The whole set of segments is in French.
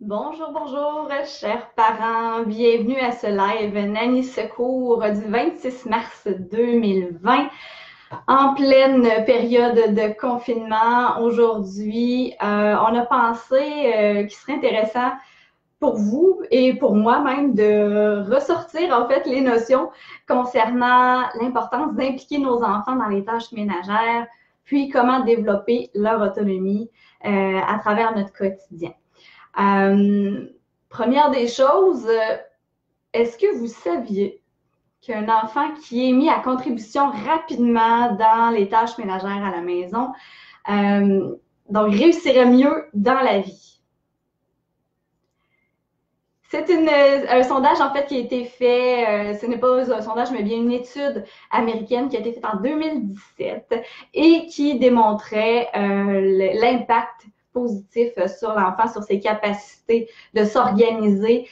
Bonjour, bonjour, chers parents. Bienvenue à ce live Nanny Secours du 26 mars 2020, en pleine période de confinement. Aujourd'hui, on a pensé qu'il serait intéressant pour vous et pour moi même de ressortir en fait les notions concernant l'importance d'impliquer nos enfants dans les tâches ménagères, puis comment développer leur autonomie à travers notre quotidien. Euh, Première des choses, est-ce que vous saviez qu'un enfant qui est mis à contribution rapidement dans les tâches ménagères à la maison, euh, donc réussirait mieux dans la vie? C'est un sondage en fait qui a été fait, ce n'est pas un sondage mais bien une étude américaine qui a été faite en 2017 et qui démontrait l'impact positif sur l'enfant, sur ses capacités de s'organiser,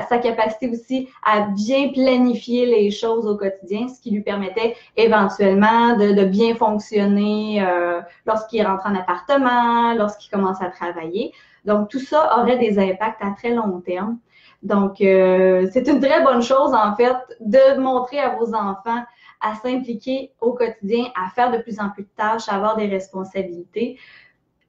sa capacité aussi à bien planifier les choses au quotidien, ce qui lui permettait éventuellement de bien fonctionner lorsqu'il rentre en appartement, lorsqu'il commence à travailler. Donc, tout ça aurait des impacts à très long terme. Donc, c'est une très bonne chose, en fait, de montrer à vos enfants à s'impliquer au quotidien, à faire de plus en plus de tâches, à avoir des responsabilités.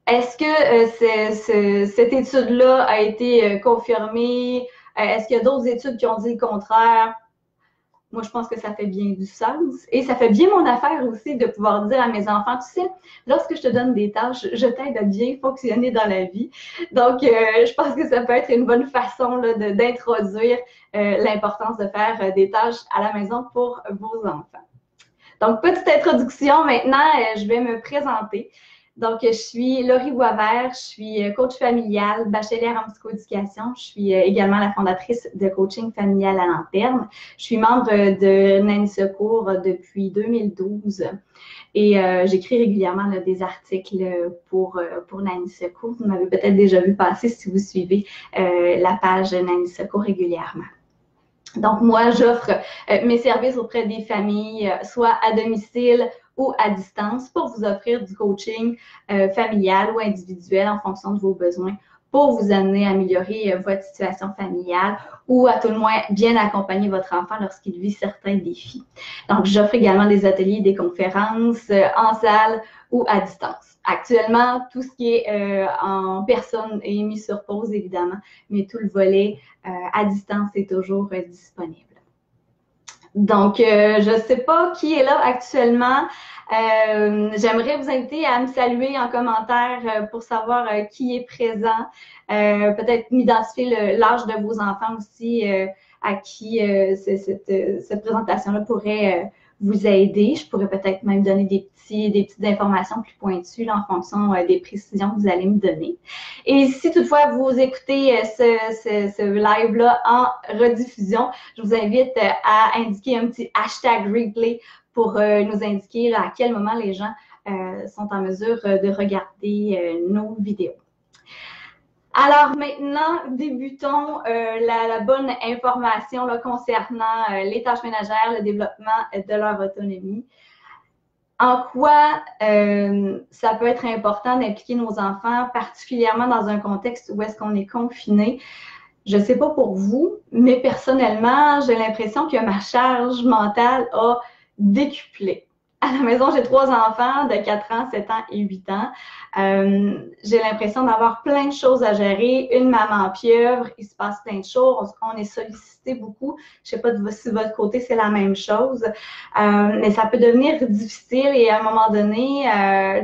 Est-ce que cette étude-là a été confirmée? Est-ce qu'il y a d'autres études qui ont dit le contraire? Moi, je pense que ça fait bien du sens. Et ça fait bien mon affaire aussi de pouvoir dire à mes enfants, tu sais, lorsque je te donne des tâches, je t'aide à bien fonctionner dans la vie. Donc, je pense que ça peut être une bonne façon d'introduire l'importance de faire des tâches à la maison pour vos enfants. Donc, petite introduction. Maintenant, je vais me présenter. Donc, je suis Laurie Boisvert, je suis coach familial, bachelière en psychoéducation. Je suis également la fondatrice de Coaching familial à long terme. Je suis membre de Nanny Secours depuis 2012 et j'écris régulièrement des articles pour Nanny Secours. Vous m'avez peut-être déjà vu passer si vous suivez la page Nanny Secours régulièrement. Donc, moi, j'offre mes services auprès des familles, soit à domicile ou à distance, pour vous offrir du coaching familial ou individuel en fonction de vos besoins, pour vous amener à améliorer votre situation familiale ou à tout le moins bien accompagner votre enfant lorsqu'il vit certains défis. Donc, j'offre également des ateliers, des conférences en salle ou à distance. Actuellement, tout ce qui est en personne est mis sur pause, évidemment, mais tout le volet à distance est toujours disponible. Donc, je ne sais pas qui est là actuellement. J'aimerais vous inviter à me saluer en commentaire pour savoir qui est présent. Peut-être m'identifier l'âge de vos enfants aussi, à qui cette présentation-là pourrait vous aider. Je pourrais peut-être même donner des petites informations plus pointues là, en fonction des précisions que vous allez me donner. Et si toutefois vous écoutez ce live-là en rediffusion, je vous invite à indiquer un petit hashtag replay pour nous indiquer à quel moment les gens sont en mesure de regarder nos vidéos. Alors maintenant, débutons la bonne information là, concernant les tâches ménagères, le développement de leur autonomie. En quoi ça peut être important d'impliquer nos enfants, particulièrement dans un contexte où est-ce qu'on est confiné. Je ne sais pas pour vous, mais personnellement, j'ai l'impression que ma charge mentale a décuplé. À la maison, j'ai 3 enfants de 4 ans, 7 ans et 8 ans. J'ai l'impression d'avoir plein de choses à gérer. Une maman pieuvre, il se passe plein de choses. On est sollicité beaucoup. Je ne sais pas si de votre côté, c'est la même chose. Mais ça peut devenir difficile et à un moment donné,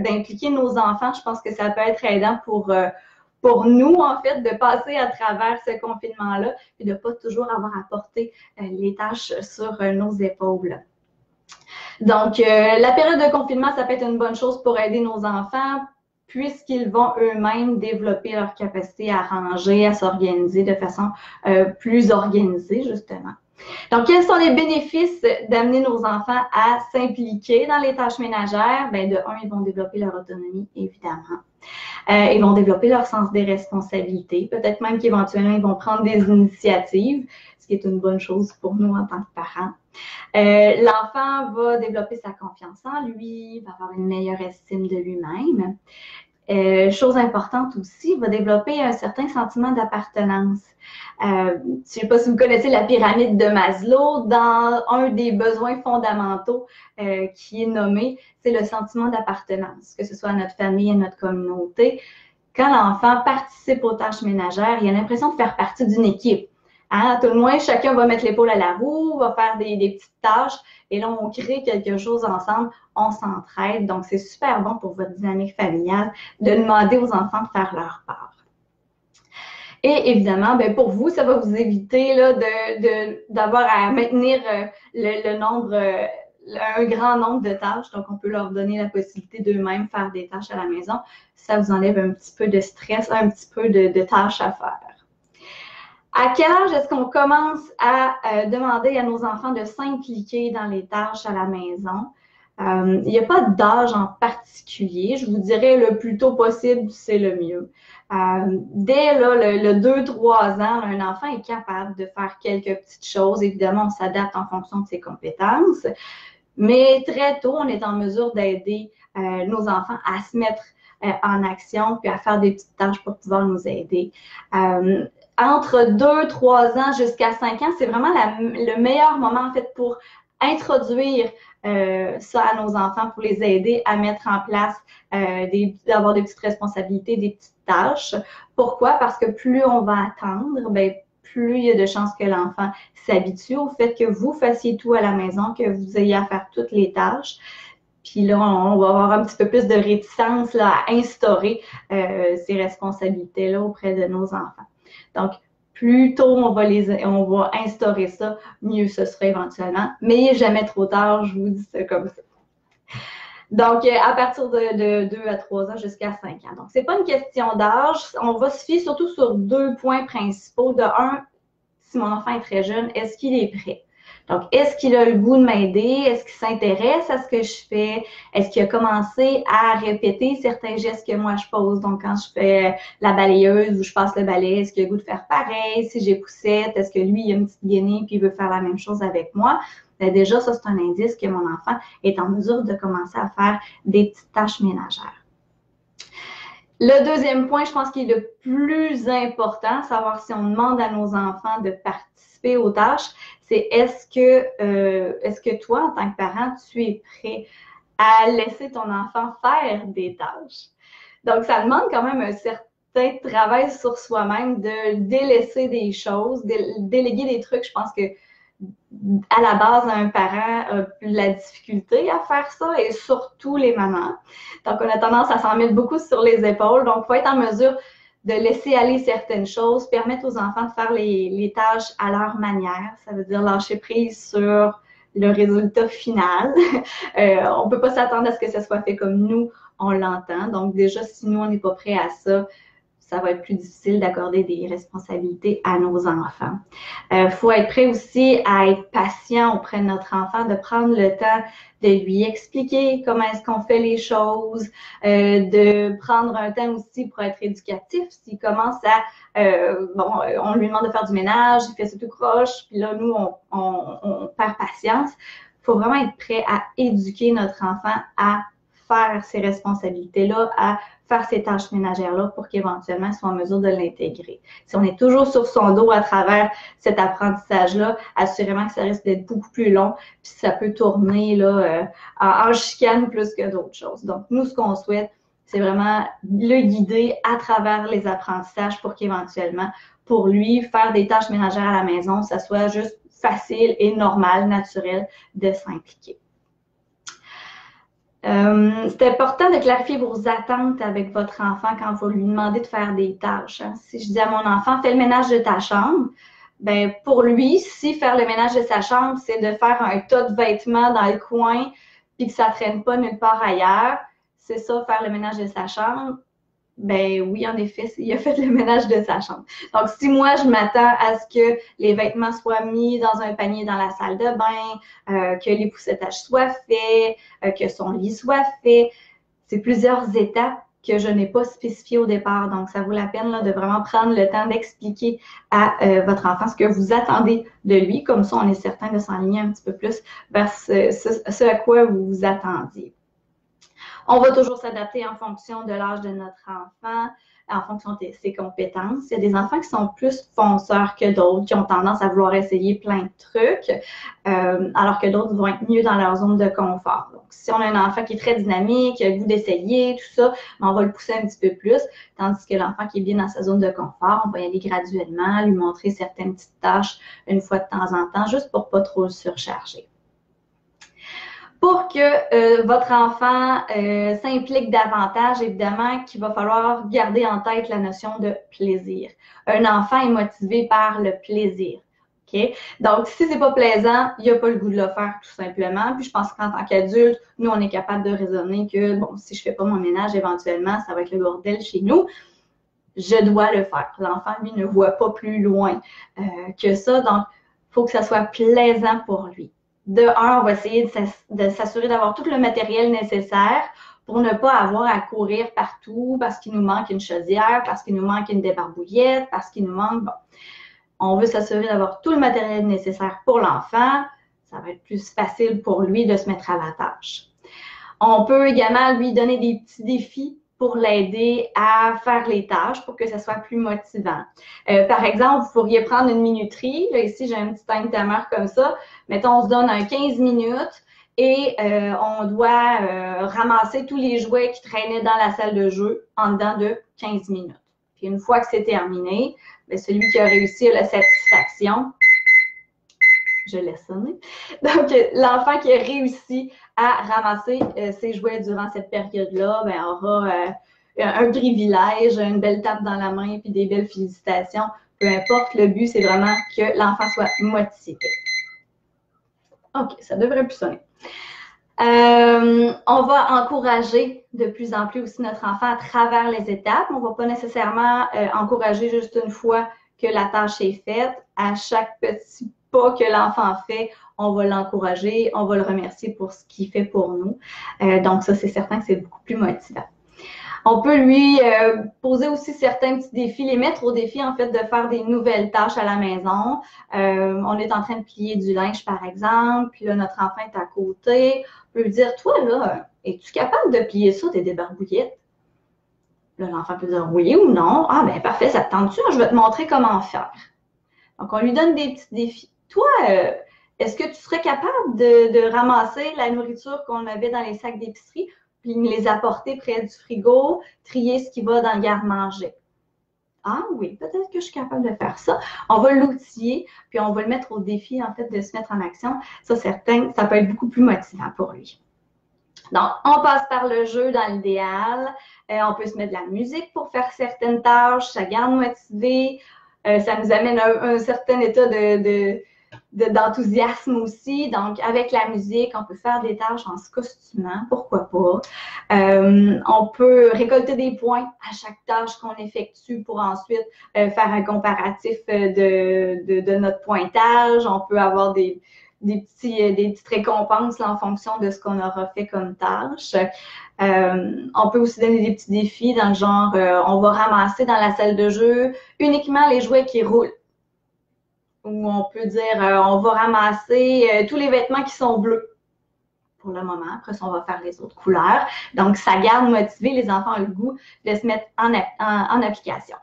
d'impliquer nos enfants, je pense que ça peut être aidant pour nous, en fait, de passer à travers ce confinement-là et de ne pas toujours avoir à porter les tâches sur nos épaules. Donc, la période de confinement, ça peut être une bonne chose pour aider nos enfants puisqu'ils vont eux-mêmes développer leur capacité à ranger, à s'organiser de façon plus organisée, justement. Donc, quels sont les bénéfices d'amener nos enfants à s'impliquer dans les tâches ménagères? Bien, de un, ils vont développer leur autonomie, évidemment. Ils vont développer leur sens des responsabilités. Peut-être même qu'éventuellement, ils vont prendre des initiatives, ce qui est une bonne chose pour nous en tant que parents. L'enfant va développer sa confiance en lui, va avoir une meilleure estime de lui-même. Chose importante aussi, va développer un certain sentiment d'appartenance. Je ne sais pas si vous connaissez la pyramide de Maslow, dans un des besoins fondamentaux qui est nommé, c'est le sentiment d'appartenance, que ce soit à notre famille, à notre communauté. Quand l'enfant participe aux tâches ménagères, il a l'impression de faire partie d'une équipe. Hein? À tout le moins, chacun va mettre l'épaule à la roue, va faire des petites tâches, et là, on crée quelque chose ensemble, on s'entraide. Donc, c'est super bon pour votre dynamique familiale de demander aux enfants de faire leur part. Et évidemment, ben pour vous, ça va vous éviter d'avoir à maintenir le nombre, un grand nombre de tâches. Donc, on peut leur donner la possibilité d'eux-mêmes faire des tâches à la maison. Ça vous enlève un petit peu de stress, un petit peu de tâches à faire. À quel âge est-ce qu'on commence à demander à nos enfants de s'impliquer dans les tâches à la maison? Il n'y a pas d'âge en particulier. Je vous dirais le plus tôt possible, c'est le mieux. Dès là, le 2-3 ans, un enfant est capable de faire quelques petites choses. Évidemment, on s'adapte en fonction de ses compétences. Mais très tôt, on est en mesure d'aider nos enfants à se mettre en action puis à faire des petites tâches pour pouvoir nous aider. Entre 2-3 ans jusqu'à 5 ans, c'est vraiment le meilleur moment en fait pour introduire ça à nos enfants, pour les aider à mettre en place, d'avoir des petites responsabilités, des petites tâches. Pourquoi? Parce que plus on va attendre, ben, plus il y a de chances que l'enfant s'habitue au fait que vous fassiez tout à la maison, que vous ayez à faire toutes les tâches. Puis là, on va avoir un petit peu plus de réticence là, à instaurer ces responsabilités-là auprès de nos enfants. Donc, plus tôt on va instaurer ça, mieux ce sera éventuellement. Mais il n'est jamais trop tard, je vous dis ça comme ça. Donc, à partir de 2 à 3 ans jusqu'à 5 ans. Donc, ce n'est pas une question d'âge. On va se fier surtout sur 2 points principaux. De un, si mon enfant est très jeune, est-ce qu'il est prêt? Donc, est-ce qu'il a le goût de m'aider? Est-ce qu'il s'intéresse à ce que je fais? Est-ce qu'il a commencé à répéter certains gestes que moi je pose? Donc, quand je fais la balayeuse ou je passe le balai, est-ce qu'il a le goût de faire pareil? Si j'ai poussette, est-ce que lui, il a une petite gainée puis il veut faire la même chose avec moi? Bien, déjà, ça, c'est un indice que mon enfant est en mesure de commencer à faire des petites tâches ménagères. Le deuxième point, je pense qu'il est le plus important, savoir si on demande à nos enfants de participer aux tâches, c'est est-ce que toi, en tant que parent, tu es prêt à laisser ton enfant faire des tâches? Donc, ça demande quand même un certain travail sur soi-même de délaisser des choses, déléguer des trucs. Je pense que à la base, un parent a la difficulté à faire ça et surtout les mamans. Donc, on a tendance à s'en mettre beaucoup sur les épaules. Donc, il faut être en mesure de laisser aller certaines choses, permettre aux enfants de faire les tâches à leur manière. Ça veut dire lâcher prise sur le résultat final. On ne peut pas s'attendre à ce que ça soit fait comme nous, on l'entend. Donc, déjà, si nous, on n'est pas prêt à ça, ça va être plus difficile d'accorder des responsabilités à nos enfants. Faut être prêt aussi à être patient auprès de notre enfant, de prendre le temps de lui expliquer comment est-ce qu'on fait les choses, de prendre un temps aussi pour être éducatif. S'il commence on lui demande de faire du ménage, il fait ça tout croche, puis là, nous, on perd patience. Il faut vraiment être prêt à éduquer notre enfant à faire ces responsabilités-là, à faire ces tâches ménagères-là pour qu'éventuellement, il soit en mesure de l'intégrer. Si on est toujours sur son dos à travers cet apprentissage-là, assurément que ça risque d'être beaucoup plus long, puis ça peut tourner là, en chicane plus que d'autres choses. Donc, nous, ce qu'on souhaite, c'est vraiment le guider à travers les apprentissages pour qu'éventuellement, pour lui, faire des tâches ménagères à la maison, ça soit juste facile et normal, naturel de s'impliquer. C'est important de clarifier vos attentes avec votre enfant quand vous lui demandez de faire des tâches. Hein. Si je dis à mon enfant, fais le ménage de ta chambre, ben pour lui, si faire le ménage de sa chambre, c'est de faire un tas de vêtements dans le coin puis que ça traîne pas nulle part ailleurs, c'est ça, faire le ménage de sa chambre. Ben oui, en effet, il a fait le ménage de sa chambre. Donc, si moi, je m'attends à ce que les vêtements soient mis dans un panier dans la salle de bain, que les poussetages soient faits, que son lit soit fait, c'est plusieurs étapes que je n'ai pas spécifiées au départ. Donc, ça vaut la peine là, de vraiment prendre le temps d'expliquer à votre enfant ce que vous attendez de lui. Comme ça, on est certain de s'enligner un petit peu plus vers ce à quoi vous vous attendiez. On va toujours s'adapter en fonction de l'âge de notre enfant, en fonction de ses compétences. Il y a des enfants qui sont plus fonceurs que d'autres, qui ont tendance à vouloir essayer plein de trucs, alors que d'autres vont être mieux dans leur zone de confort. Donc, si on a un enfant qui est très dynamique, qui a le goût d'essayer, tout ça, on va le pousser un petit peu plus, tandis que l'enfant qui est bien dans sa zone de confort, on va y aller graduellement, lui montrer certaines petites tâches une fois de temps en temps, juste pour pas trop le surcharger. Pour que votre enfant s'implique davantage, évidemment, qu'il va falloir garder en tête la notion de plaisir. Un enfant est motivé par le plaisir. Okay? Donc, si c'est pas plaisant, il n'a pas le goût de le faire, tout simplement. Puis, je pense qu'en tant qu'adulte, nous, on est capable de raisonner que, bon, si je fais pas mon ménage, éventuellement, ça va être le bordel chez nous. Je dois le faire. L'enfant, lui, ne voit pas plus loin que ça. Donc, il faut que ça soit plaisant pour lui. De un, on va essayer de s'assurer d'avoir tout le matériel nécessaire pour ne pas avoir à courir partout parce qu'il nous manque une chaudière, parce qu'il nous manque une débarbouillette, parce qu'il nous manque... Bon, on veut s'assurer d'avoir tout le matériel nécessaire pour l'enfant. Ça va être plus facile pour lui de se mettre à la tâche. On peut également lui donner des petits défis pour l'aider à faire les tâches pour que ça soit plus motivant. Par exemple, vous pourriez prendre une minuterie. Là, ici, j'ai un petit time timer comme ça. Mettons, on se donne un 15 minutes et on doit ramasser tous les jouets qui traînaient dans la salle de jeu en dedans de 15 minutes. Puis une fois que c'est terminé, bien, celui qui a réussi a la satisfaction. Je laisse sonner. Donc, l'enfant qui a réussi à ramasser ses jouets durant cette période-là, ben, aura un privilège, une belle tape dans la main, puis des belles félicitations. Peu importe, le but, c'est vraiment que l'enfant soit motivé. OK, ça devrait plus sonner. On va encourager de plus en plus aussi notre enfant à travers les étapes. On ne va pas nécessairement encourager juste une fois que la tâche est faite. À chaque petit pas que l'enfant fait, on va l'encourager, on va le remercier pour ce qu'il fait pour nous. Donc ça, c'est certain que c'est beaucoup plus motivant. On peut lui poser aussi certains petits défis, les mettre au défi en fait de faire des nouvelles tâches à la maison. On est en train de plier du linge par exemple, puis là notre enfant est à côté. On peut lui dire, toi là, es-tu capable de plier ça, tes débarbouillettes? Là l'enfant peut dire oui ou non. Ah ben parfait, ça te tente-tu? Je vais te montrer comment faire. Donc on lui donne des petits défis. Toi, est-ce que tu serais capable de ramasser la nourriture qu'on avait dans les sacs d'épicerie? Puis les apporter près du frigo, trier ce qui va dans le garde-manger. Ah oui, peut-être que je suis capable de faire ça. On va l'outiller, puis on va le mettre au défi, en fait, de se mettre en action. Ça, certain, ça peut être beaucoup plus motivant pour lui. Donc, on passe par le jeu dans l'idéal. On peut se mettre de la musique pour faire certaines tâches. Ça garde motivé. Ça nous amène à un certain état d'enthousiasme aussi. Donc, avec la musique, on peut faire des tâches en se costumant, pourquoi pas. On peut récolter des points à chaque tâche qu'on effectue pour ensuite faire un comparatif de notre pointage. On peut avoir des petites récompenses là, en fonction de ce qu'on aura fait comme tâche. On peut aussi donner des petits défis dans le genre, on va ramasser dans la salle de jeu uniquement les jouets qui roulent. Ou on peut dire, on va ramasser tous les vêtements qui sont bleus pour le moment. Après ça, on va faire les autres couleurs. Donc, ça garde motivé. Les enfants ont le goût de se mettre en application.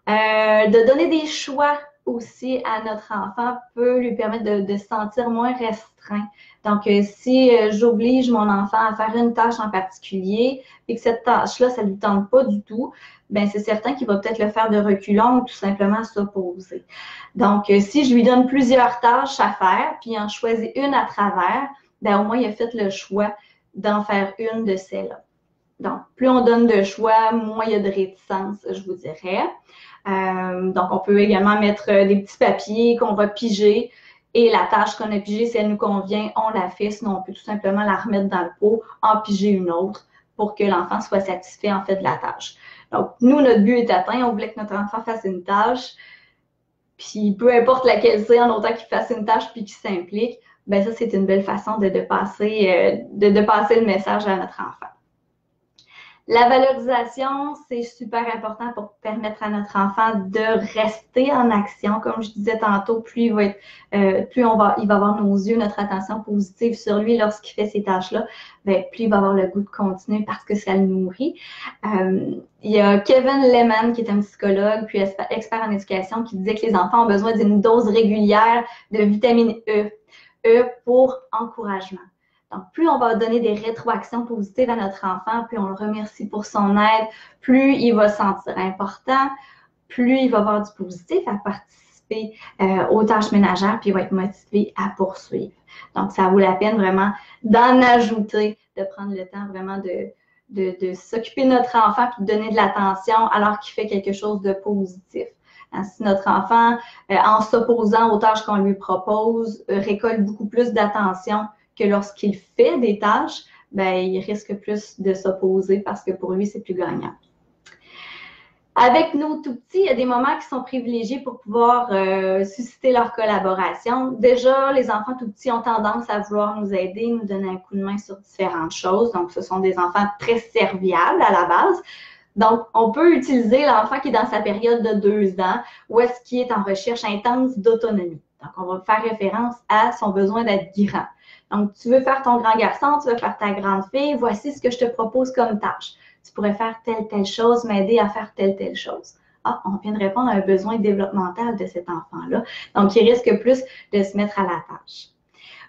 De donner des choix aussi à notre enfant peut lui permettre de se sentir moins restreint. Donc, si j'oblige mon enfant à faire une tâche en particulier et que cette tâche-là, ça ne lui tente pas du tout, bien, c'est certain qu'il va peut-être le faire de reculons ou tout simplement s'opposer. Donc, si je lui donne plusieurs tâches à faire, puis il en choisit une à travers, bien, au moins, il a fait le choix d'en faire une de celles-là. Donc, plus on donne de choix, moins il y a de réticence, je vous dirais. Donc, on peut également mettre des petits papiers qu'on va piger et la tâche qu'on a pigée, si elle nous convient, on la fait. Sinon, on peut tout simplement la remettre dans le pot, en piger une autre pour que l'enfant soit satisfait en fait de la tâche. Donc, nous, notre but est atteint. On voulait que notre enfant fasse une tâche. Puis, peu importe laquelle c'est, en autant qu'il fasse une tâche puis qu'il s'implique, bien ça, c'est une belle façon de passer le message à notre enfant. La valorisation, c'est super important pour permettre à notre enfant de rester en action. Comme je disais tantôt, plus il va avoir nos yeux, notre attention positive sur lui lorsqu'il fait ces tâches-là, ben, plus il va avoir le goût de continuer parce que ça le nourrit. Il y a Kevin Lehman, qui est un psychologue puis expert en éducation, qui disait que les enfants ont besoin d'une dose régulière de vitamine E. E pour encouragement. Donc, plus on va donner des rétroactions positives à notre enfant, plus on le remercie pour son aide, plus il va se sentir important, plus il va avoir du positif à participer aux tâches ménagères, puis il va être motivé à poursuivre. Donc, ça vaut la peine vraiment d'en ajouter, de prendre le temps vraiment de s'occuper de notre enfant puis de donner de l'attention alors qu'il fait quelque chose de positif. Si notre enfant, en s'opposant aux tâches qu'on lui propose, récolte beaucoup plus d'attention que lorsqu'il fait des tâches, ben, il risque plus de s'opposer parce que pour lui, c'est plus gagnant. Avec nos tout-petits, il y a des moments qui sont privilégiés pour pouvoir susciter leur collaboration. Déjà, les enfants tout-petits ont tendance à vouloir nous aider, nous donner un coup de main sur différentes choses. Donc, ce sont des enfants très serviables à la base. Donc, on peut utiliser l'enfant qui est dans sa période de 2 ans ou est-ce qu'il est en recherche intense d'autonomie. Donc, on va faire référence à son besoin d'être grand. Donc, tu veux faire ton grand garçon, tu veux faire ta grande fille, voici ce que je te propose comme tâche. Tu pourrais faire telle chose, m'aider à faire telle chose. Ah, on vient de répondre à un besoin développemental de cet enfant-là. Donc, il risque plus de se mettre à la tâche.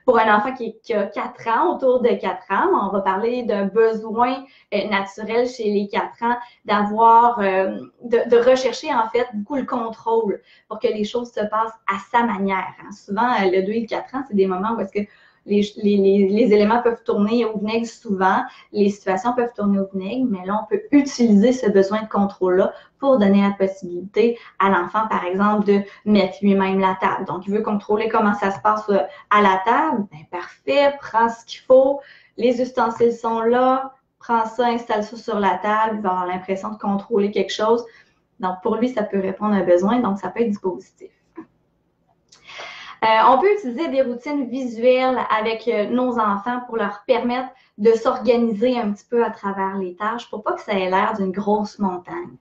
Pour un enfant qui a 4 ans, autour de 4 ans, on va parler d'un besoin naturel chez les 4 ans d'avoir, de rechercher en fait beaucoup le contrôle pour que les choses se passent à sa manière. Souvent, le 2 et le 4 ans, c'est des moments où est-ce que les éléments peuvent tourner au vinaigre souvent, les situations peuvent tourner au vinaigre, mais là, on peut utiliser ce besoin de contrôle-là pour donner la possibilité à l'enfant, par exemple, de mettre lui-même la table. Donc, il veut contrôler comment ça se passe à la table. Bien, parfait, prends ce qu'il faut, les ustensiles sont là, prends ça, installe ça sur la table, il va avoir l'impression de contrôler quelque chose. Donc, pour lui, ça peut répondre à un besoin, donc ça peut être du positif. On peut utiliser des routines visuelles avec nos enfants pour leur permettre de s'organiser un petit peu à travers les tâches pour pas que ça ait l'air d'une grosse montagne.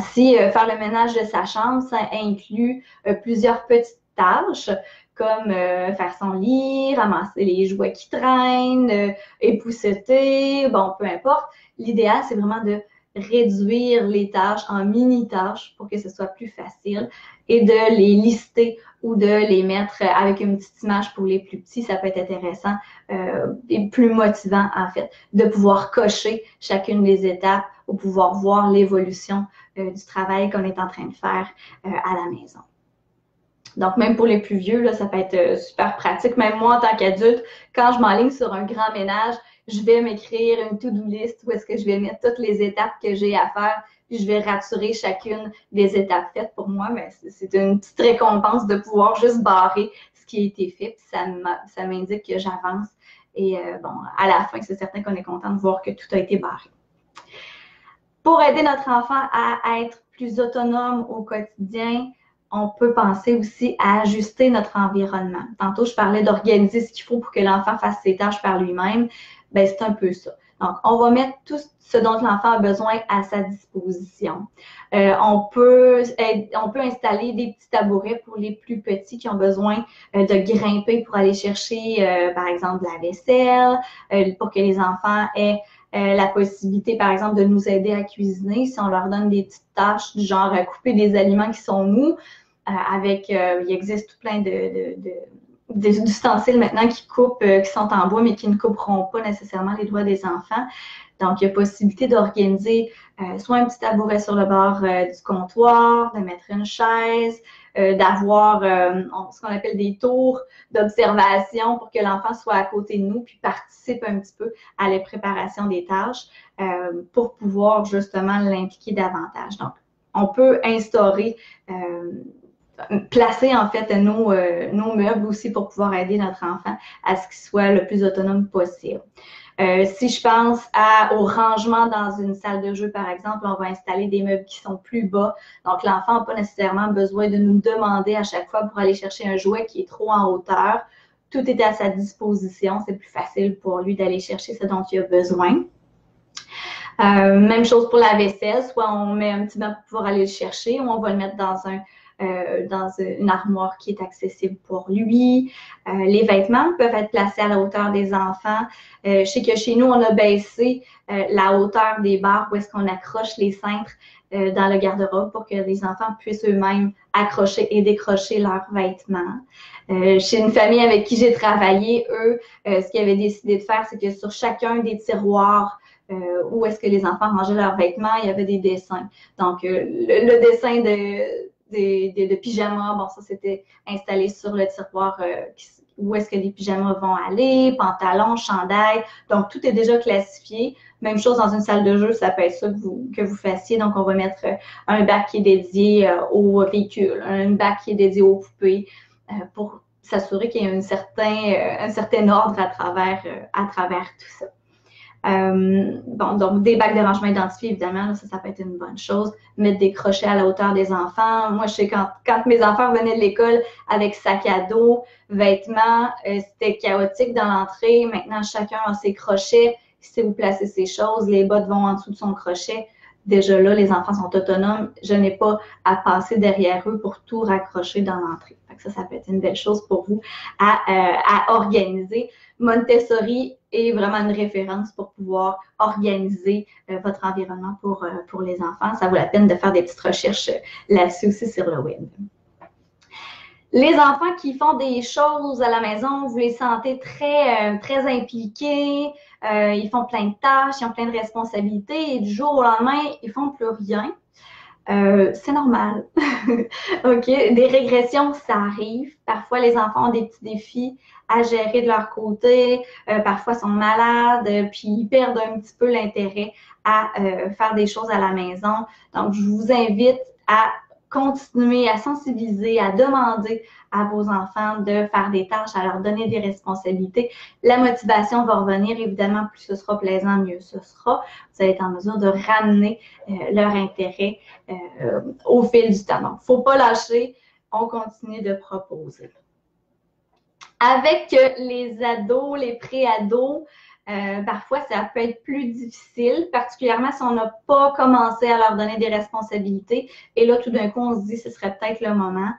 Si faire le ménage de sa chambre, ça inclut plusieurs petites tâches comme faire son lit, ramasser les jouets qui traînent, épousseter, bon, peu importe. L'idéal, c'est vraiment de réduire les tâches en mini-tâches pour que ce soit plus facile et de les lister ou de les mettre avec une petite image pour les plus petits. Ça peut être intéressant et plus motivant, en fait, de pouvoir cocher chacune des étapes ou pouvoir voir l'évolution du travail qu'on est en train de faire à la maison. Donc, même pour les plus vieux, là, ça peut être super pratique. Même moi, en tant qu'adulte, quand je m'enligne sur un grand ménage, je vais m'écrire une to-do list où est-ce que je vais mettre toutes les étapes que j'ai à faire, puis je vais rassurer chacune des étapes faites pour moi. Mais c'est une petite récompense de pouvoir juste barrer ce qui a été fait, puis ça m'indique que j'avance. Et bon, à la fin, c'est certain qu'on est content de voir que tout a été barré. Pour aider notre enfant à être plus autonome au quotidien, on peut penser aussi à ajuster notre environnement. Tantôt, je parlais d'organiser ce qu'il faut pour que l'enfant fasse ses tâches par lui-même. Ben, c'est un peu ça. Donc, on va mettre tout ce dont l'enfant a besoin à sa disposition. On peut installer des petits tabourets pour les plus petits qui ont besoin de grimper pour aller chercher, par exemple, de la vaisselle, pour que les enfants aient la possibilité, par exemple, de nous aider à cuisiner. Si on leur donne des petites tâches du genre couper des aliments qui sont mous, il existe tout plein d'ustensiles maintenant qui coupent, qui sont en bois, mais qui ne couperont pas nécessairement les doigts des enfants. Donc, il y a possibilité d'organiser soit un petit tabouret sur le bord du comptoir, de mettre une chaise, d'avoir ce qu'on appelle des tours d'observation pour que l'enfant soit à côté de nous puis participe un petit peu à la préparation des tâches pour pouvoir justement l'impliquer davantage. Donc, on peut instaurer placer en fait nos meubles aussi pour pouvoir aider notre enfant à ce qu'il soit le plus autonome possible. Si je pense au rangement dans une salle de jeu, par exemple, on va installer des meubles qui sont plus bas. Donc, l'enfant n'a pas nécessairement besoin de nous demander à chaque fois pour aller chercher un jouet qui est trop en hauteur. Tout est à sa disposition. C'est plus facile pour lui d'aller chercher ce dont il a besoin. Même chose pour la vaisselle, soit on met un petit banc pour pouvoir aller le chercher, ou on va le mettre dans une armoire qui est accessible pour lui. Les vêtements peuvent être placés à la hauteur des enfants. Je sais que chez nous, on a baissé la hauteur des barres où est-ce qu'on accroche les cintres dans le garde-robe pour que les enfants puissent eux-mêmes accrocher et décrocher leurs vêtements. Chez une famille avec qui j'ai travaillé, eux, ce qu'ils avaient décidé de faire, c'est que sur chacun des tiroirs où est-ce que les enfants rangeaient leurs vêtements, il y avait des dessins. Donc, le dessin de pyjamas, bon, ça, c'était installé sur le tiroir où est-ce que les pyjamas vont aller, pantalons, chandail. Donc, tout est déjà classifié. Même chose dans une salle de jeu, ça peut être ça que vous fassiez. Donc, on va mettre un bac qui est dédié aux véhicules, un bac qui est dédié aux poupées pour s'assurer qu'il y a un certain ordre à travers tout ça. Bon, donc des bacs de rangement identifiés, évidemment, là, ça peut être une bonne chose. Mettre des crochets à la hauteur des enfants. Moi, je sais quand mes enfants venaient de l'école avec sac à dos, vêtements, c'était chaotique dans l'entrée. Maintenant, chacun a ses crochets. Il sait où placer ses choses. Les bottes vont en dessous de son crochet. Déjà là, les enfants sont autonomes. Je n'ai pas à passer derrière eux pour tout raccrocher dans l'entrée. Ça peut être une belle chose pour vous à organiser. Montessori est vraiment une référence pour pouvoir organiser votre environnement pour les enfants. Ça vaut la peine de faire des petites recherches là-dessus aussi sur le web. Les enfants qui font des choses à la maison, vous les sentez très impliqués, ils font plein de tâches, ils ont plein de responsabilités et du jour au lendemain, ils font plus rien. C'est normal. OK? Des régressions, ça arrive. Parfois, les enfants ont des petits défis à gérer de leur côté. Parfois, ils sont malades, puis ils perdent un petit peu l'intérêt à faire des choses à la maison. Donc, je vous invite à continuer à sensibiliser, à demander à vos enfants de faire des tâches, à leur donner des responsabilités. La motivation va revenir, évidemment, plus ce sera plaisant, mieux ce sera. Vous allez être en mesure de ramener leur intérêt au fil du temps. Donc, il ne faut pas lâcher, on continue de proposer. Avec les ados, les pré-ados, parfois, ça peut être plus difficile, particulièrement si on n'a pas commencé à leur donner des responsabilités. Et là, tout d'un coup, on se dit, ce serait peut-être le moment.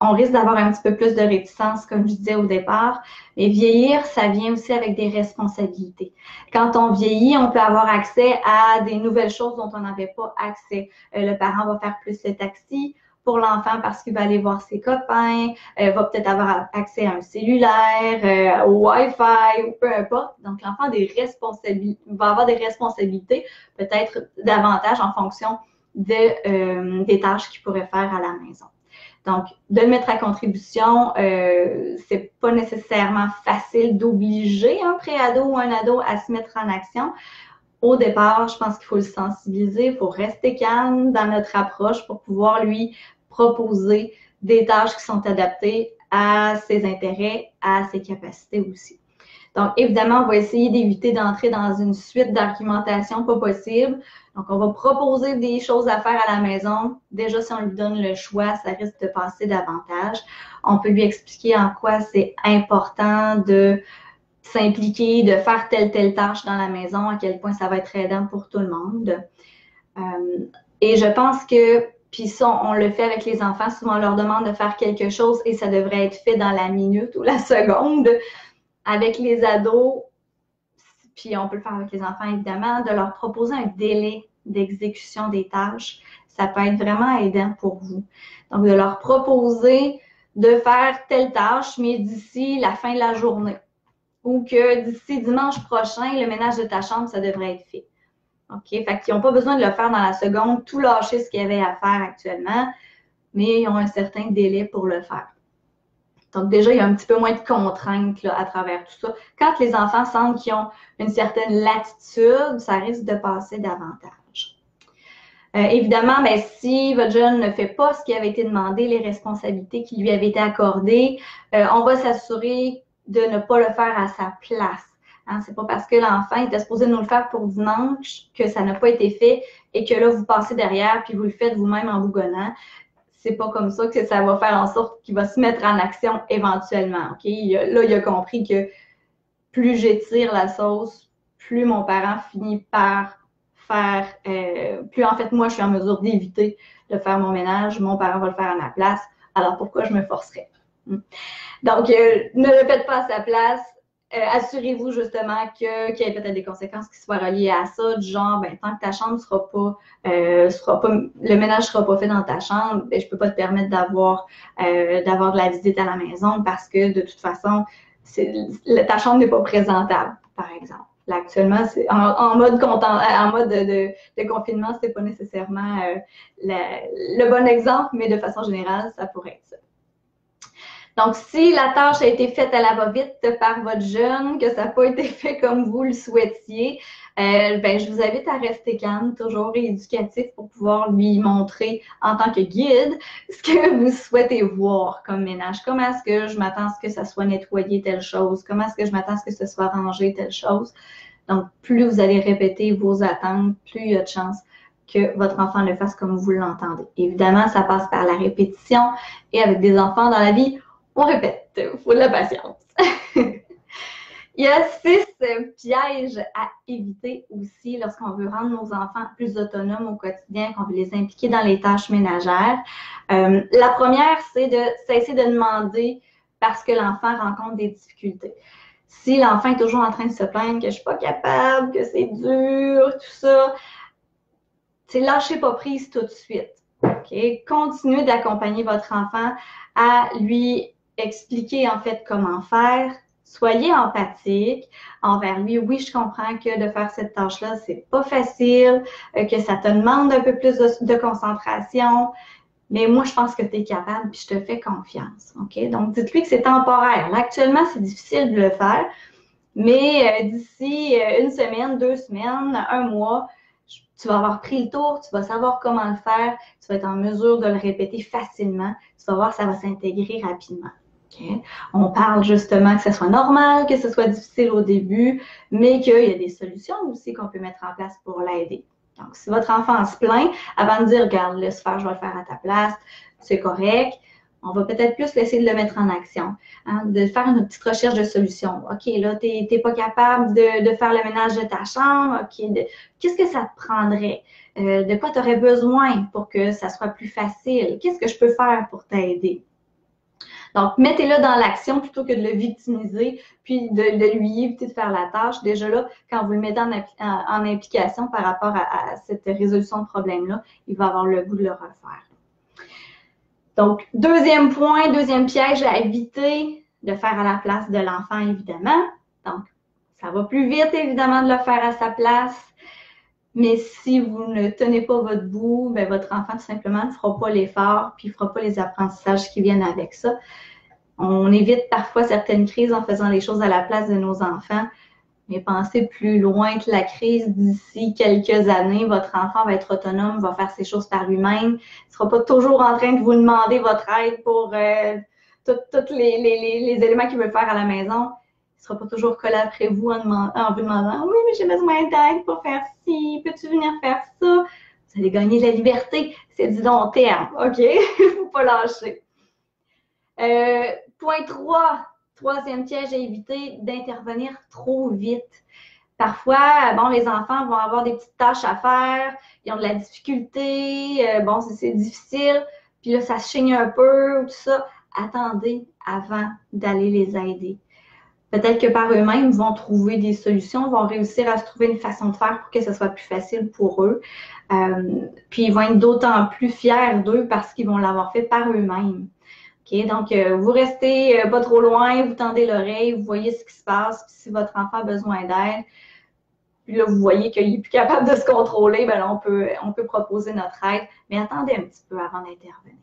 On risque d'avoir un petit peu plus de réticence, comme je disais au départ. Mais vieillir, ça vient aussi avec des responsabilités. Quand on vieillit, on peut avoir accès à des nouvelles choses dont on n'avait pas accès. Le parent va faire plus le taxi pour l'enfant parce qu'il va aller voir ses copains, va peut-être avoir accès à un cellulaire, au Wi-Fi, ou peu importe. Donc, l'enfant va avoir des responsabilités, peut-être davantage en fonction des tâches qu'il pourrait faire à la maison. Donc, de le mettre à contribution, c'est pas nécessairement facile d'obliger un pré-ado ou un ado à se mettre en action. Au départ, je pense qu'il faut le sensibiliser, il faut rester calme dans notre approche pour pouvoir lui proposer des tâches qui sont adaptées à ses intérêts, à ses capacités aussi. Donc, évidemment, on va essayer d'éviter d'entrer dans une suite d'argumentation pas possible. Donc, on va proposer des choses à faire à la maison. Déjà, si on lui donne le choix, ça risque de passer davantage. On peut lui expliquer en quoi c'est important de s'impliquer, de faire telle tâche dans la maison, à quel point ça va être aidant pour tout le monde. Et je pense que, puis ça, on le fait avec les enfants, souvent on leur demande de faire quelque chose et ça devrait être fait dans la minute ou la seconde. Avec les ados, puis on peut le faire avec les enfants évidemment, de leur proposer un délai d'exécution des tâches, ça peut être vraiment aidant pour vous. Donc, de leur proposer de faire telle tâche, mais d'ici la fin de la journée. Ou que d'ici dimanche prochain, le ménage de ta chambre, ça devrait être fait. OK? Fait qu'ils n'ont pas besoin de le faire dans la seconde, tout lâcher ce qu'il y avait à faire actuellement, mais ils ont un certain délai pour le faire. Donc, déjà, il y a un petit peu moins de contraintes là, à travers tout ça. Quand les enfants sentent qu'ils ont une certaine latitude, ça risque de passer davantage. Évidemment, ben, si votre jeune ne fait pas ce qui avait été demandé, les responsabilités qui lui avaient été accordées, on va s'assurer de ne pas le faire à sa place. Hein, c'est pas parce que l'enfant était supposé nous le faire pour dimanche que ça n'a pas été fait et que là, vous passez derrière puis vous le faites vous-même en bougonnant. C'est pas comme ça que ça va faire en sorte qu'il va se mettre en action éventuellement. Okay? Là, il a compris que plus j'étire la sauce, plus mon parent finit par faire, plus en fait moi je suis en mesure d'éviter de faire mon ménage, mon parent va le faire à ma place, alors pourquoi je me forcerais? Donc, ne le faites pas à sa place. Assurez-vous justement qu'il y ait peut-être des conséquences qui soient reliées à ça, du genre, ben, tant que ta chambre sera pas, le ménage ne sera pas fait dans ta chambre, ben, je ne peux pas te permettre d'avoir de la visite à la maison parce que de toute façon, ta chambre n'est pas présentable, par exemple. Là, actuellement, c'est en mode de confinement, c'est pas nécessairement le bon exemple, mais de façon générale, ça pourrait être ça. Donc, si la tâche a été faite à la va-vite par votre jeune, que ça n'a pas été fait comme vous le souhaitiez, ben, je vous invite à rester calme, toujours éducatif pour pouvoir lui montrer en tant que guide ce que vous souhaitez voir comme ménage. Comment est-ce que je m'attends à ce que ça soit nettoyé telle chose? Comment est-ce que je m'attends à ce que ce soit rangé telle chose? Donc, plus vous allez répéter vos attentes, plus il y a de chances que votre enfant le fasse comme vous l'entendez. Évidemment, ça passe par la répétition et avec des enfants dans la vie, on répète, il faut de la patience. Il y a 6 pièges à éviter aussi lorsqu'on veut rendre nos enfants plus autonomes au quotidien, qu'on veut les impliquer dans les tâches ménagères. La première, c'est de cesser de demander parce que l'enfant rencontre des difficultés. Si l'enfant est toujours en train de se plaindre que je ne suis pas capable, que c'est dur, tout ça, c'est lâchez pas prise tout de suite. Okay? Continuez d'accompagner votre enfant à lui expliquer en fait comment faire. Soyez empathique envers lui. Oui, je comprends que de faire cette tâche-là, c'est pas facile, que ça te demande un peu plus de concentration, mais moi, je pense que tu es capable puis je te fais confiance. OK? Donc, dites-lui que c'est temporaire. Là, actuellement, c'est difficile de le faire, mais d'ici une semaine, 2 semaines, un mois, tu vas avoir pris le tour, tu vas savoir comment le faire, tu vas être en mesure de le répéter facilement, tu vas voir, ça va s'intégrer rapidement. Okay? On parle justement que ce soit normal, que ce soit difficile au début, mais qu'il y a des solutions aussi qu'on peut mettre en place pour l'aider. Donc, si votre enfant se plaint, avant de dire, regarde, laisse faire, je vais le faire à ta place, c'est correct, on va peut-être plus essayer de le mettre en action, hein, de faire une petite recherche de solutions. OK, là, tu n'es pas capable de faire le ménage de ta chambre. OK, qu'est-ce que ça te prendrait? De quoi tu aurais besoin pour que ça soit plus facile? Qu'est-ce que je peux faire pour t'aider? Donc, mettez-le dans l'action plutôt que de le victimiser, puis de lui éviter de faire la tâche. Déjà là, quand vous le mettez en implication par rapport à cette résolution de problème-là, il va avoir le goût de le refaire. Donc, deuxième point, deuxième piège à éviter de faire à la place de l'enfant, évidemment. Donc, ça va plus vite, évidemment, de le faire à sa place. Mais si vous ne tenez pas votre bout, bien, votre enfant, tout simplement, ne fera pas l'effort, puis ne fera pas les apprentissages qui viennent avec ça. On évite parfois certaines crises en faisant les choses à la place de nos enfants. Mais pensez plus loin que la crise d'ici quelques années. Votre enfant va être autonome, va faire ses choses par lui-même. Il ne sera pas toujours en train de vous demander votre aide pour tous les éléments qu'il veut faire à la maison. Il ne sera pas toujours collé après vous en vous demandant « Oui, mais j'ai besoin d'aide pour faire ci. Peux-tu venir faire ça? » Vous allez gagner de la liberté. C'est du long terme, OK? Il ne faut pas lâcher. Point 3. Troisième piège à éviter, d'intervenir trop vite. Parfois, bon, les enfants vont avoir des petites tâches à faire, ils ont de la difficulté, bon, c'est difficile, puis là, ça se chigne un peu, tout ça. Attendez avant d'aller les aider. Peut-être que par eux-mêmes, ils vont trouver des solutions, vont réussir à se trouver une façon de faire pour que ce soit plus facile pour eux. Puis ils vont être d'autant plus fiers d'eux parce qu'ils vont l'avoir fait par eux-mêmes. Okay, donc, vous restez pas trop loin, vous tendez l'oreille, vous voyez ce qui se passe, puis si votre enfant a besoin d'aide, puis là, vous voyez qu'il n'est plus capable de se contrôler, bien là, on peut proposer notre aide, mais attendez un petit peu avant d'intervenir.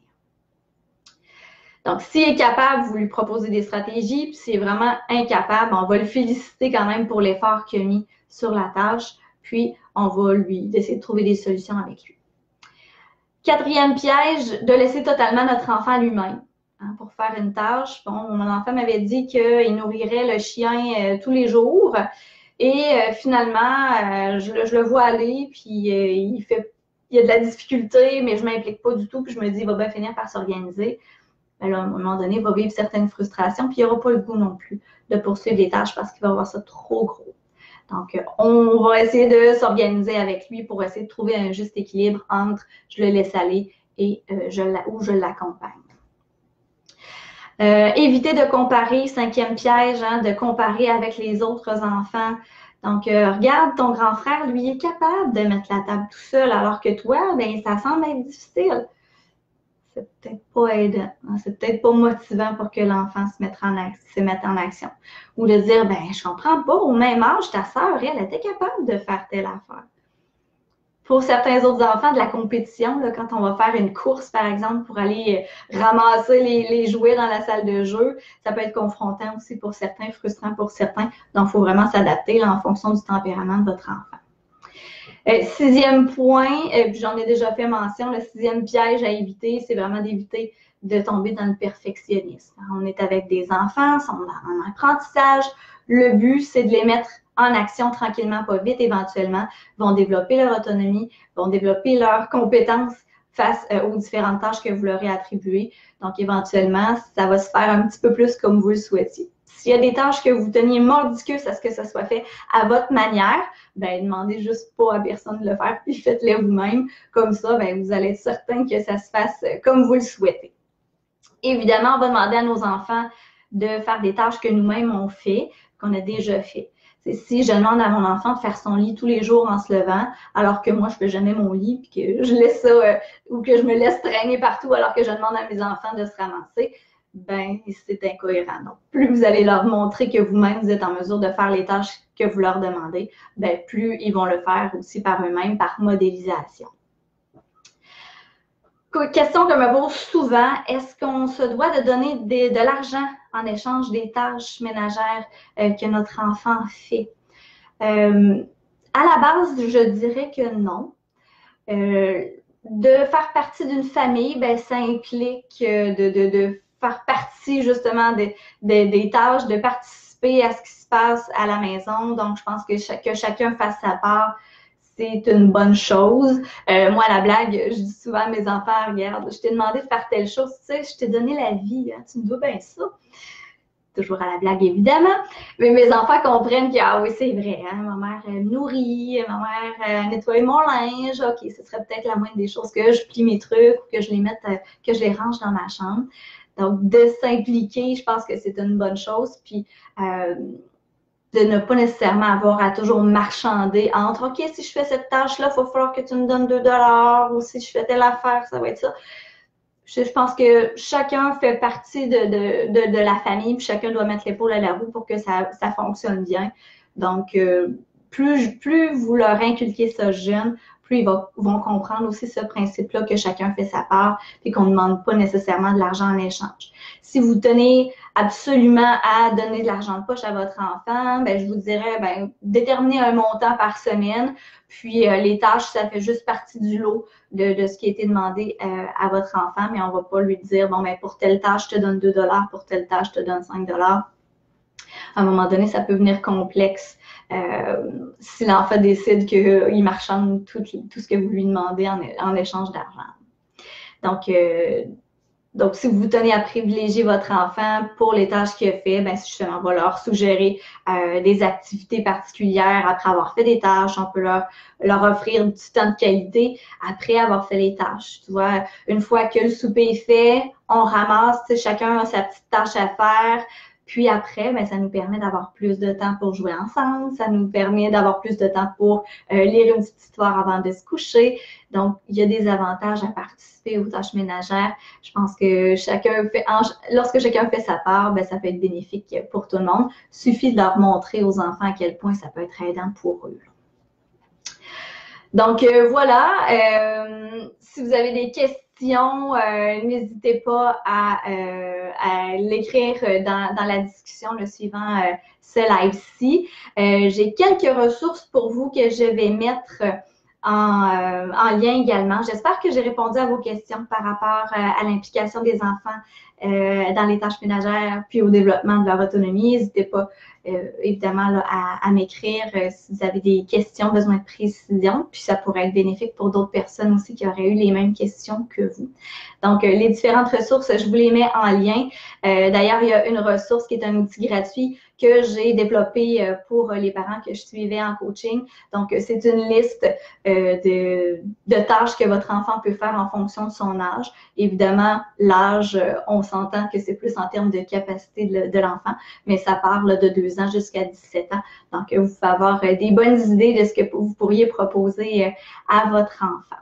Donc, s'il est capable, vous lui proposez des stratégies, puis s'il est vraiment incapable, on va le féliciter quand même pour l'effort qu'il a mis sur la tâche, puis on va lui essayer de trouver des solutions avec lui. Quatrième piège, de laisser totalement notre enfant lui-même. Pour faire une tâche. Bon, mon enfant m'avait dit qu'il nourrirait le chien tous les jours et finalement, je le vois aller, puis il y a de la difficulté, mais je ne m'implique pas du tout, puis je me dis, il va bien finir par s'organiser. Ben là, à un moment donné, il va vivre certaines frustrations, puis il n'aura pas le goût non plus de poursuivre les tâches parce qu'il va avoir ça trop gros. Donc, on va essayer de s'organiser avec lui pour essayer de trouver un juste équilibre entre je le laisse aller et je l'accompagne. Éviter de comparer, 5e piège, hein, de comparer avec les autres enfants. Donc, regarde, ton grand frère, lui, est capable de mettre la table tout seul, alors que toi, ben, ça semble être difficile. C'est peut-être pas aidant, hein, c'est peut-être pas motivant pour que l'enfant se mette en action. Ou de dire, ben, je comprends pas, au même âge, ta sœur, elle était capable de faire telle affaire. Pour certains autres enfants, de la compétition, là, quand on va faire une course, par exemple, pour aller ramasser les jouets dans la salle de jeu, ça peut être confrontant aussi pour certains, frustrant pour certains. Donc, il faut vraiment s'adapter en fonction du tempérament de votre enfant. 6e point, puis j'en ai déjà fait mention, le 6e piège à éviter, c'est vraiment d'éviter de tomber dans le perfectionnisme. On est avec des enfants, ils sont en apprentissage. Le but, c'est de les mettre en action tranquillement, pas vite, éventuellement, vont développer leur autonomie, vont développer leurs compétences face aux différentes tâches que vous leur avez attribuées. Donc, éventuellement, ça va se faire un petit peu plus comme vous le souhaitiez. S'il y a des tâches que vous teniez mordicus à ce que ça soit fait à votre manière, ben demandez juste pas à personne de le faire, puis faites-le vous-même. Comme ça, ben, vous allez être certain que ça se fasse comme vous le souhaitez. Évidemment, on va demander à nos enfants de faire des tâches que nous-mêmes on fait, qu'on a déjà fait. C'est si je demande à mon enfant de faire son lit tous les jours en se levant, alors que moi, je ne fais jamais mon lit, puis que je laisse ça, ou que je me laisse traîner partout, alors que je demande à mes enfants de se ramasser, ben c'est incohérent. Donc, plus vous allez leur montrer que vous-même, vous êtes en mesure de faire les tâches que vous leur demandez, ben plus ils vont le faire aussi par eux-mêmes, par modélisation. Question que me pose souvent, est-ce qu'on se doit de donner de l'argent en échange des tâches ménagères que notre enfant fait? À la base, je dirais que non. De faire partie d'une famille, ben, ça implique de faire partie justement des tâches, de participer à ce qui se passe à la maison. Donc, je pense que chacun fasse sa part, c'est une bonne chose. Moi, à la blague, je dis souvent à mes enfants, regarde, je t'ai demandé de faire telle chose, tu sais, je t'ai donné la vie, hein, tu me dois bien ça. Toujours à la blague, évidemment. Mais mes enfants comprennent que, ah oui, c'est vrai, hein, ma mère me nourrit, ma mère nettoie mon linge. OK, ce serait peut-être la moindre des choses que je plie mes trucs ou que je les mette, que je les range dans ma chambre. Donc, de s'impliquer, je pense que c'est une bonne chose. Puis, de ne pas nécessairement avoir à toujours marchander entre OK, si je fais cette tâche-là, il va falloir que tu me donnes 2 $ ou si je fais telle affaire, ça va être ça. Je pense que chacun fait partie de la famille, puis chacun doit mettre l'épaule à la roue pour que ça fonctionne bien. Donc, plus vous leur inculquez ça jeune, plus ils vont comprendre aussi ce principe-là que chacun fait sa part et qu'on ne demande pas nécessairement de l'argent en échange. Si vous tenez absolument à donner de l'argent de poche à votre enfant, ben, je vous dirais, ben, déterminez un montant par semaine, puis les tâches, ça fait juste partie du lot de ce qui a été demandé à votre enfant, mais on ne va pas lui dire, bon, ben, pour telle tâche, je te donne 2 $, pour telle tâche, je te donne 5 $. À un moment donné, ça peut venir complexe si l'enfant décide qu'il marchande tout ce que vous lui demandez en échange d'argent. Donc, si vous tenez à privilégier votre enfant pour les tâches qu'il a fait, ben, justement, on va leur suggérer des activités particulières après avoir fait des tâches. On peut leur offrir du temps de qualité après avoir fait les tâches. Tu vois, une fois que le souper est fait, on ramasse, chacun a sa petite tâche à faire. Puis après, ben, ça nous permet d'avoir plus de temps pour jouer ensemble, ça nous permet d'avoir plus de temps pour lire une petite histoire avant de se coucher. Donc, il y a des avantages à participer aux tâches ménagères. Je pense que lorsque chacun fait sa part, ben, ça peut être bénéfique pour tout le monde. Il suffit de leur montrer aux enfants à quel point ça peut être aidant pour eux. Donc, voilà. Si vous avez des questions, n'hésitez pas à l'écrire dans la discussion le suivant ce live-ci. J'ai quelques ressources pour vous que je vais mettre en lien également. J'espère que j'ai répondu à vos questions par rapport à l'implication des enfants dans les tâches ménagères puis au développement de leur autonomie. N'hésitez pas évidemment là, à m'écrire si vous avez des questions, besoin de précision, puis ça pourrait être bénéfique pour d'autres personnes aussi qui auraient eu les mêmes questions que vous. Donc, les différentes ressources, je vous les mets en lien. D'ailleurs, il y a une ressource qui est un outil gratuit que j'ai développée pour les parents que je suivais en coaching. Donc, c'est une liste de tâches que votre enfant peut faire en fonction de son âge. Évidemment, l'âge, on s'entend que c'est plus en termes de capacité de l'enfant, mais ça part là, de 2 ans jusqu'à 17 ans. Donc, vous pouvez avoir des bonnes idées de ce que vous pourriez proposer à votre enfant.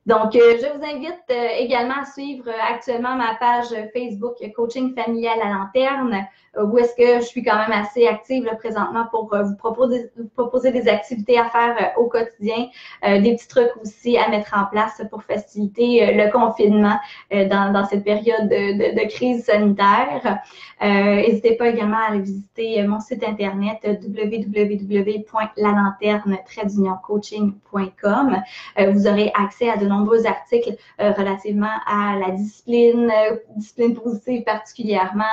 Donc, je vous invite également à suivre actuellement ma page Facebook Coaching familial à lanterne, où est-ce que je suis quand même assez active là, présentement pour vous proposer des activités à faire au quotidien, des petits trucs aussi à mettre en place pour faciliter le confinement dans cette période de crise sanitaire. N'hésitez pas également à aller visiter mon site internet www.lalanterne-coaching.com. Vous aurez accès à de nombreux articles relativement à la discipline positive particulièrement,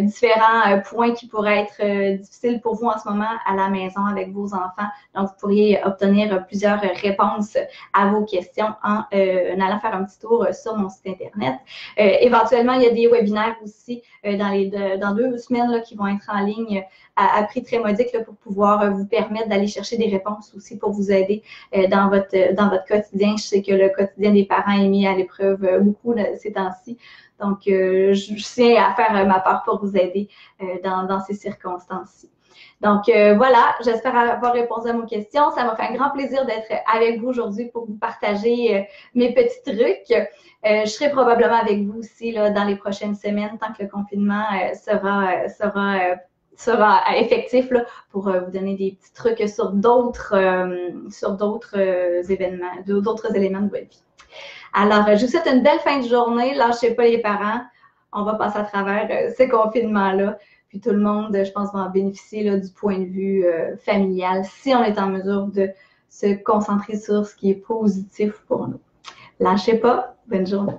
différents points qui pourraient être difficiles pour vous en ce moment à la maison avec vos enfants. Donc, vous pourriez obtenir plusieurs réponses à vos questions en allant faire un petit tour sur mon site internet. Éventuellement, il y a des webinaires aussi dans 2 semaines là, qui vont être en ligne à prix très modique là, pour pouvoir vous permettre d'aller chercher des réponses aussi pour vous aider dans votre quotidien. Je sais que le quotidien des parents est mis à l'épreuve beaucoup ces temps-ci. Donc, je tiens à faire ma part pour vous aider dans ces circonstances-ci. Donc, voilà, j'espère avoir répondu à vos questions. Ça m'a fait un grand plaisir d'être avec vous aujourd'hui pour vous partager mes petits trucs. Je serai probablement avec vous aussi là, dans les prochaines semaines tant que le confinement sera effectif là, pour vous donner des petits trucs sur d'autres événements, d'autres éléments de votre vie. Alors, je vous souhaite une belle fin de journée. Lâchez pas les parents. On va passer à travers ce confinement-là. Puis tout le monde, je pense, va en bénéficier là, du point de vue familial si on est en mesure de se concentrer sur ce qui est positif pour nous. Lâchez pas. Bonne journée.